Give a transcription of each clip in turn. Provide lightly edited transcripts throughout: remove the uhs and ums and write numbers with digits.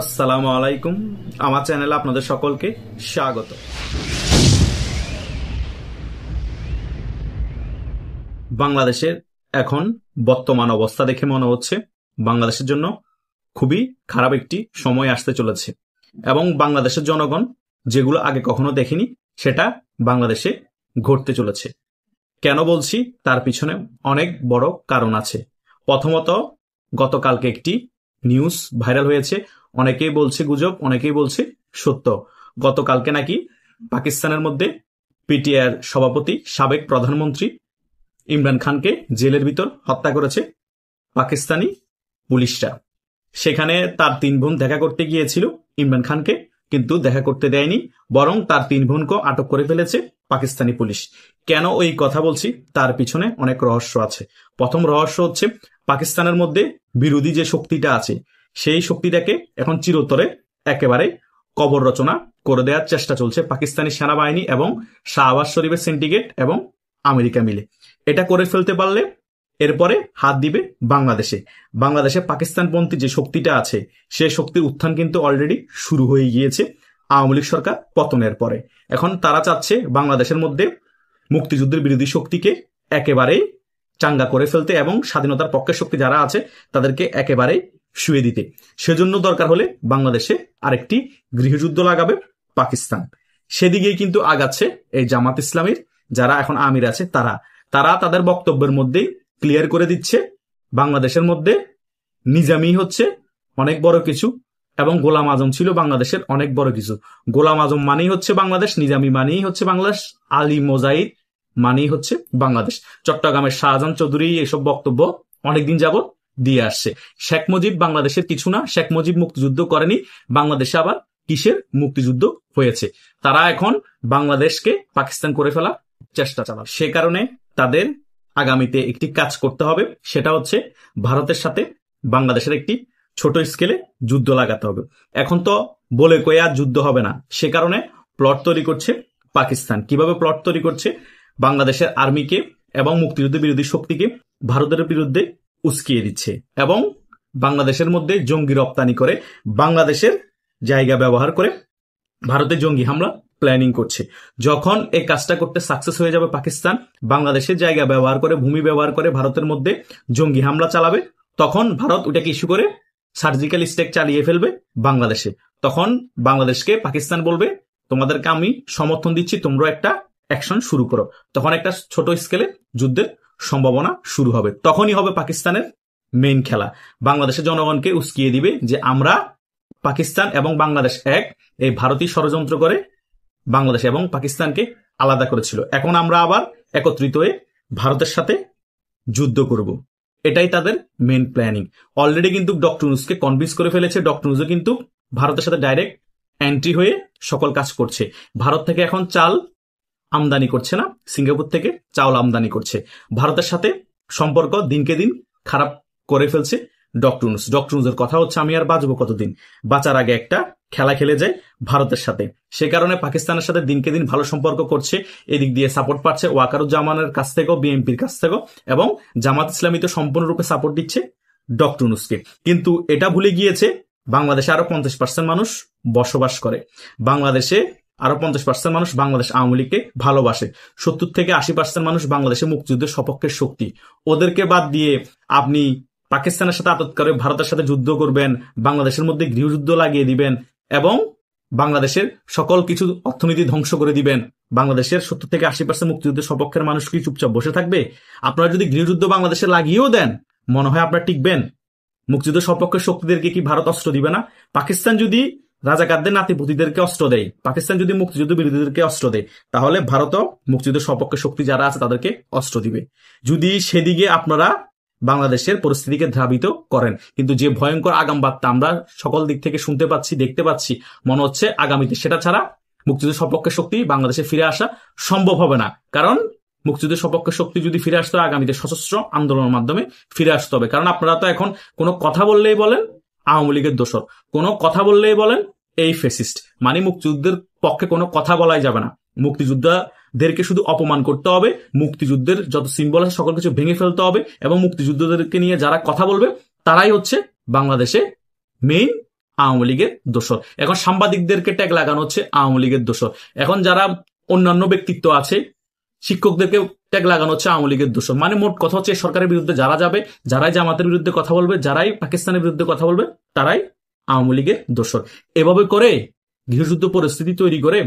আসসালামু আলাইকুম। আমার চ্যানেলে আপনাদের সকলকে স্বাগত। বাংলাদেশের এখন বর্তমান অবস্থা দেখে মনে হচ্ছে বাংলাদেশের জন্য খুবই খারাপ একটি সময় আসতে চলেছে এবং বাংলাদেশের জনগণ যেগুলো আগে কখনো দেখেনি সেটা বাংলাদেশে ঘটতে চলেছে। কেন বলছি তার পিছনে অনেক বড় কারণ আছে। প্রথমত, গতকালকে একটি নিউজ ভাইরাল হয়েছে। অনেকেই বলছে গুজব, অনেকেই বলছে সত্য। গতকালকে নাকি পাকিস্তানের মধ্যে পিটিআইর সভাপতি সাবেক প্রধানমন্ত্রী ইমরান খানকে জেলের ভিতর হত্যা করেছে পাকিস্তানি পুলিশরা। সেখানে তার 3 বোন দেখা করতে গিয়েছিল ইমরান খানকে, কিন্তু দেখা করতে দেয়নি, বরং তার 3 বোনকে আটক করে ফেলেছে পাকিস্তানি পুলিশ। কেন ওই কথা বলছি তার পিছনে অনেক রহস্য আছে। প্রথম রহস্য হচ্ছে পাকিস্তানের মধ্যে বিরোধী যে শক্তিটা আছে সেই শক্তিটাকে এখন চিরতরে একেবারে কবর রচনা করে দেওয়ার চেষ্টা চলছে পাকিস্তানি সেনাবাহিনী এবং শাহবাজ শরীফের সিন্ডিকেট এবং আমেরিকা মিলে। এটা করে ফেলতে পারলে এরপরে হাত দিবে বাংলাদেশে। বাংলাদেশে পাকিস্তানপন্থী যে শক্তিটা আছে সেই শক্তির উত্থান কিন্তু অলরেডি শুরু হয়ে গিয়েছে আওয়ামী লীগ সরকার পতনের পরে। এখন তারা চাচ্ছে বাংলাদেশের মধ্যে মুক্তিযুদ্ধের বিরোধী শক্তিকে একেবারে চাঙ্গা করে ফেলতে এবং স্বাধীনতার পক্ষের শক্তি যারা আছে তাদেরকে একেবারে শুয়ে দিতে। সেজন্য দরকার হলে বাংলাদেশে আরেকটি গৃহযুদ্ধ লাগাবে পাকিস্তান। সেদিকেই কিন্তু আগাচ্ছে এই জামাত ইসলামীর যারা এখন আমির আছে তারা তারা তাদের বক্তব্যের মধ্যেই ক্লিয়ার করে দিচ্ছে বাংলাদেশের মধ্যে নিজামি হচ্ছে অনেক বড় কিছু এবং গোলাম আজম ছিল বাংলাদেশের অনেক বড় কিছু। গোলাম আজম মানেই হচ্ছে বাংলাদেশ, নিজামি মানেই হচ্ছে বাংলাদেশ, আলী মোজাহিদ মানেই হচ্ছে বাংলাদেশ। চট্টগ্রামের শাহজাহান চৌধুরী এসব বক্তব্য অনেকদিন যাবত দিয়ে আসছে। শেখ মুজিব বাংলাদেশের কিছু না, শেখ মুজিব মুক্তিযুদ্ধ করেনি, বাংলাদেশে আবার কিসের মুক্তিযুদ্ধ হয়েছে। তারা এখন বাংলাদেশকে পাকিস্তান করে ফেলার চেষ্টা চালাবে। সে কারণে তাদের আগামীতে একটি কাজ করতে হবে, সেটা হচ্ছে ভারতের সাথে বাংলাদেশের একটি ছোট স্কেলে যুদ্ধ লাগাতে হবে। এখন তো বলে কয়ে আর যুদ্ধ হবে না, সে কারণে প্লট তৈরি করছে পাকিস্তান। কিভাবে প্লট তৈরি করছে? বাংলাদেশের আর্মিকে এবং মুক্তিযুদ্ধ বিরোধী শক্তিকে ভারতের বিরুদ্ধে উস্কিয়ে দিচ্ছে এবং বাংলাদেশের মধ্যে জঙ্গি রপ্তানি করে বাংলাদেশের জায়গা ব্যবহার করে ভারতে জঙ্গি হামলা প্ল্যানিং করছে। যখন এই কাজটা করতে সাকসেস হয়ে যাবে পাকিস্তান, বাংলাদেশের জায়গা ব্যবহার করে, ভূমি ব্যবহার করে ভারতের মধ্যে জঙ্গি হামলা চালাবে, তখন ভারত ওটাকে ইস্যু করে সার্জিক্যাল স্ট্রাইক চালিয়ে ফেলবে বাংলাদেশে। তখন বাংলাদেশকে পাকিস্তান বলবে তোমাদেরকে আমি সমর্থন দিচ্ছি, তোমরা একটা অ্যাকশন শুরু করো। তখন একটা ছোট স্কেলে যুদ্ধের সম্ভাবনা শুরু হবে। তখনই হবে পাকিস্তানের মেইন খেলা। বাংলাদেশের জনগণকে উস্কিয়ে দিবে যে আমরা পাকিস্তান এবং বাংলাদেশ এক। এই ভারতীয় ষড়যন্ত্র করে বাংলাদেশ এবং পাকিস্তানকে আলাদা করেছিল। এখন আমরা আবার একত্রিত হয়ে ভারতের সাথে যুদ্ধ করব। এটাই তাদের মেইন প্ল্যানিং। অলরেডি কিন্তু ডক্টর ইউনূসকে কনভিন্স করে ফেলেছে। ডক্টর ইউনূসও কিন্তু ভারতের সাথে ডাইরেক্ট এন্ট্রি হয়ে সকল কাজ করছে। ভারত থেকে এখন চাল আমদানি করছে না, সিঙ্গাপুর থেকে চাউল আমদানি করছে। ভারতের সাথে সম্পর্ক দিনকে দিন খারাপ করে ফেলছে ডক্টর ইউনূস। ডক্টর ইউনূসের কথা হচ্ছে আমি আর বাঁচবো কতদিন, বাঁচার আগে একটা খেলা খেলে যায় ভারতের সাথে। সে কারণে পাকিস্তানের সাথে দিনকে দিন ভালো সম্পর্ক করছে। এদিক দিয়ে সাপোর্ট পাচ্ছে ওয়াকারুজ্জামানের কাছ থেকেও, বিএনপির কাছ থেকেও, এবং জামাত ইসলামী তো সম্পূর্ণরূপে সাপোর্ট দিচ্ছে ডক্টর ইউনূসকে। কিন্তু এটা ভুলে গিয়েছে বাংলাদেশে আরো 50% মানুষ বসবাস করে। বাংলাদেশে আরো 50% মানুষ বাংলাদেশ আওয়ামী লীগকে ভালোবাসে। 70 থেকে 80% মানুষ বাংলাদেশে মুক্তিযুদ্ধের সপক্ষের শক্তি। ওদেরকে বাদ দিয়ে আপনি পাকিস্তানের সাথে আতত করে ভারতের সাথে যুদ্ধ করবেন, বাংলাদেশের মধ্যে গৃহযুদ্ধ লাগিয়ে দিবেন এবং বাংলাদেশের সকল কিছু অর্থনীতি ধ্বংস করে দিবেন। বাংলাদেশের 70 থেকে 80% মুক্তিযুদ্ধের সপক্ষের মানুষ কি চুপচাপ বসে থাকবে? আপনারা যদি গৃহযুদ্ধ বাংলাদেশে লাগিয়েও দেন, মনে হয় আপনারা টিকবেন? মুক্তিযুদ্ধের সপক্ষের শক্তিদেরকে কি ভারত অস্ত্র দিবে না? পাকিস্তান যদি রাজাকারদের নাতিপুতিদেরকে অস্ত্র দেয়, পাকিস্তান যদি মুক্তিযুদ্ধ বিরোধীদেরকে অস্ত্র দেয়, তাহলে ভারতও মুক্তিযুদ্ধের সপক্ষে শক্তি যারা আছে তাদেরকে অস্ত্র দিবে। যদি সেদিকে আপনারা বাংলাদেশের পরিস্থিতিকে ধাবিত করেন। কিন্তু যে ভয়ঙ্কর আগাম বার্তা আমরা সকল দিক থেকে শুনতে পাচ্ছি, দেখতে পাচ্ছি, মনে হচ্ছে আগামীতে সেটা ছাড়া মুক্তিযুদ্ধের সপক্ষে শক্তি বাংলাদেশে ফিরে আসা সম্ভব হবে না। কারণ মুক্তিযুদ্ধের সপক্ষে শক্তি যদি ফিরে আসতে হয়, আগামীতে সশস্ত্র আন্দোলনের মাধ্যমে ফিরে আসতে হবে। কারণ আপনারা তো এখন কোনো কথা বললেই বলেন আওয়ামী লীগের দোসর, কোনো কথা বললেই বলেন এই ফেসিস্ট। মানে মুক্তিযুদ্ধের পক্ষে কোনো কথা বলাই যাবে না। মুক্তিযোদ্ধাদেরকে শুধু অপমান করতে হবে, মুক্তিযুদ্ধের যত সিম্বল আছে সকল কিছু ভেঙে ফেলতে হবে এবং মুক্তিযুদ্ধদেরকে নিয়ে যারা কথা বলবে তারাই হচ্ছে বাংলাদেশে মেইন আওয়ামী লীগের দোসর। এখন সাংবাদিকদেরকে ট্যাগ লাগানো হচ্ছে আওয়ামী লীগের দোসর। এখন যারা অন্যান্য ব্যক্তিত্ব আছে, শিক্ষকদেরকে ট্যাগ লাগানো হচ্ছে আওয়ামী লীগের দোসর। মানে মোট কথা হচ্ছে সরকারের বিরুদ্ধে যারা যাবে, যারাই জামাতের বিরুদ্ধে কথা বলবে, যারাই পাকিস্তানের বিরুদ্ধে কথা বলবে, তারাই আওয়ামী লীগের দোসর। এভাবে করে গৃহযুদ্ধ পরিস্থিতি তৈরি করে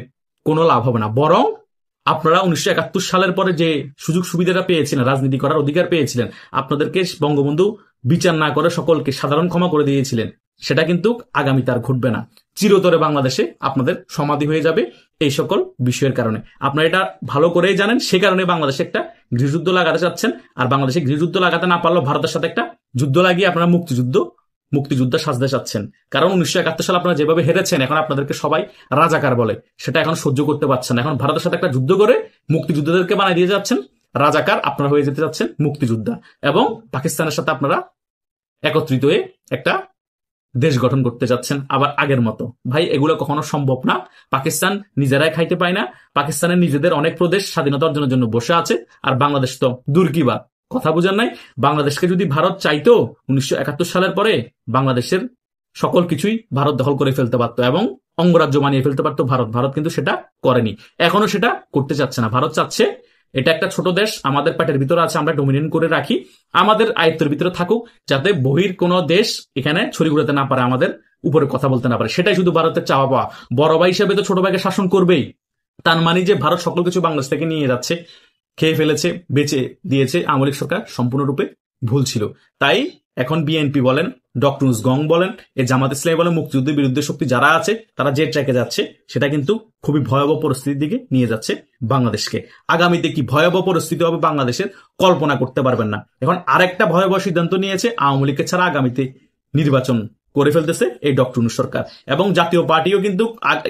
কোনো লাভ হবে না। বরং আপনারা 1971 সালের পরে যে সুযোগ সুবিধাটা পেয়েছিলেন, রাজনীতি করার অধিকার পেয়েছিলেন, আপনাদেরকে বঙ্গবন্ধু বিচার না করে সকলকে সাধারণ ক্ষমা করে দিয়েছিলেন, সেটা কিন্তু আগামীতে আর ঘটবে না। চিরতরে বাংলাদেশে আপনাদের সমাধি হয়ে যাবে এই সকল বিষয়ের কারণে। আপনারা এটা ভালো করেই জানেন, সে কারণে বাংলাদেশে একটা গৃহযুদ্ধ লাগাতে চাচ্ছেন। আর বাংলাদেশে গৃহযুদ্ধ লাগাতে না পারলেও ভারতের সাথে একটা যুদ্ধ লাগিয়ে আপনারা মুক্তিযুদ্ধ সাজতে চাচ্ছেন। কারণ 1971 সালে আপনারা যেভাবে হেরেছেন, এখন আপনাদেরকে সবাই রাজাকার বলে, সেটা এখন সহ্য করতে পারছেন না। এখন ভারতের সাথে একটা যুদ্ধ করে মুক্তিযুদ্ধদেরকে বানিয়ে দিয়ে যাচ্ছেন রাজাকার, আপনারা হয়ে যেতে যাচ্ছেন মুক্তিযোদ্ধা, এবং পাকিস্তানের সাথে আপনারা একত্রিত হয়ে একটা দেশ গঠন করতে যাচ্ছেন আবার আগের মতো। ভাই, এগুলো কখনো সম্ভব না। পাকিস্তান নিজেরাই খাইতে পায় না। পাকিস্তানের নিজেদের অনেক প্রদেশ স্বাধীনতা অর্জনের জন্য বসে আছে, আর বাংলাদেশ তো দূর কি বাত, কথা বুঝেন নাই। বাংলাদেশকে যদি ভারত চাইতো 1971 সালের পরে বাংলাদেশের সকল কিছুই ভারত দখল করে ফেলতে পারতো এবং অঙ্গরাজ্য বানিয়ে ফেলতে পারতো ভারত কিন্তু সেটা করেনি, এখনো সেটা করতে চাচ্ছে না। ভারত চাচ্ছে এটা একটা ছোট দেশ, আমাদের পেটের ভিতরে আছে, আমরা ডমিনেট করে রাখি, আমাদের আয়ত্তের ভিতরে থাকুক, যাতে বহির কোন দেশ এখানে ছড়ি ঘুরাতে না পারে, আমাদের উপরে কথা বলতে না পারে। সেটাই শুধু ভারতের চাওয়া পাওয়া। বড় ভাই হিসেবে তো ছোট ভাইকে শাসন করবেই, তার মানে যে ভারত সকল কিছু বাংলাদেশ থেকে নিয়ে যাচ্ছে, খেয়ে ফেলেছে, বেঁচে দিয়েছে আওয়ামী লীগ সরকার, সম্পূর্ণরূপে ভুল ছিল। তাই এখন বিএনপি বলেন, ডক্টর গং বলেন, এই জামাত ইসলামী বলেন, মুক্তিযুদ্ধের বিরুদ্ধে শক্তি যারা আছে তারা যে ট্র্যাকে যাচ্ছে, সেটা কিন্তু খুবই ভয়াবহ পরিস্থিতির দিকে নিয়ে যাচ্ছে বাংলাদেশকে। আগামীতে কি ভয়াবহ পরিস্থিতি হবে বাংলাদেশের কল্পনা করতে পারবেন না। এখন আরেকটা ভয়াবহ সিদ্ধান্ত নিয়েছে, আওয়ামী লীগকে ছাড়া আগামীতে নির্বাচন করে ফেলতেছে এই ডক্টর সরকার। এবং জাতীয় পার্টিও কিন্তু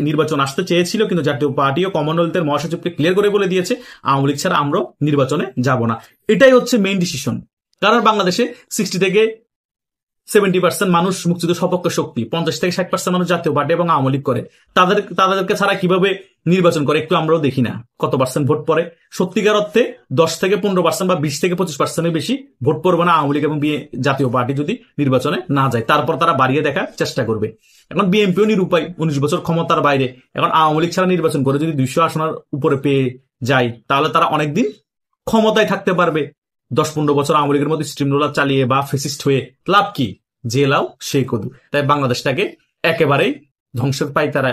নির্বাচন আসতে চেয়েছিল, কিন্তু জাতীয় পার্টিও কমনওয়েলথের মহাসচিবকে ক্লিয়ার করে বলে দিয়েছে আওয়ামী লীগ ছাড়া আমরা নির্বাচনে যাব না। এটাই হচ্ছে মেইন ডিসিশন। কারণ বাংলাদেশে 60 থেকে 70% মানুষ মুক্তিযুদ্ধ সপক্ষ শক্তি, 50 থেকে 60% মানুষ জাতীয় পার্টি এবং আওয়ামী লীগ করে। তাদেরকে ছাড়া কিভাবে নির্বাচন করে একটু আমরাও দেখি না কত পার্সেন্ট ভোট পড়ে। সত্যিকার অর্থে 10 থেকে 15% বা 20 থেকে 25% বেশি ভোট পড়বে না আওয়ামী লীগ এবং জাতীয় পার্টি যদি নির্বাচনে না যায়। তারপর তারা বাড়িয়ে দেখার চেষ্টা করবে। এখন বিএনপিও নিরুপায়, 19 বছর ক্ষমতার বাইরে। এখন আওয়ামী লীগ ছাড়া নির্বাচন করে যদি 200 আসনের উপরে পেয়ে যায়, তাহলে তারা অনেকদিন ক্ষমতায় থাকতে পারবে। 10-15 বছর আওয়ামী লীগের মধ্যে স্ট্রিম রোলার চালিয়ে বা ফেসিস্ট হয়ে লাভ কি? যে লাও সেই কদু। তাই বাংলাদেশটাকে একেবারেই ধ্বংসের পাই, তারা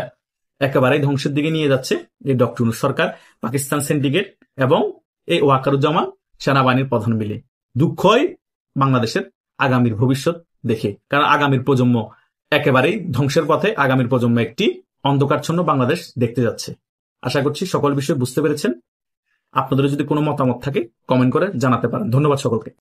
একেবারেই ধ্বংসের দিকে নিয়ে যাচ্ছে এই ডক্টর সরকার, পাকিস্তান সিন্ডিকেট এবং এই ওয়াকারুজ্জামান সেনাবাহিনীর প্রধান মিলে। দুঃখই বাংলাদেশের আগামীর ভবিষ্যৎ দেখে, কারণ আগামীর প্রজন্ম একেবারেই ধ্বংসের পথে। আগামীর প্রজন্ম একটি অন্ধকারচ্ছন্ন বাংলাদেশ দেখতে যাচ্ছে। আশা করছি সকল বিষয় বুঝতে পেরেছেন। আপনাদের যদি কোনো মতামত থাকে কমেন্ট করে জানাতে পারেন। ধন্যবাদ সকলকে।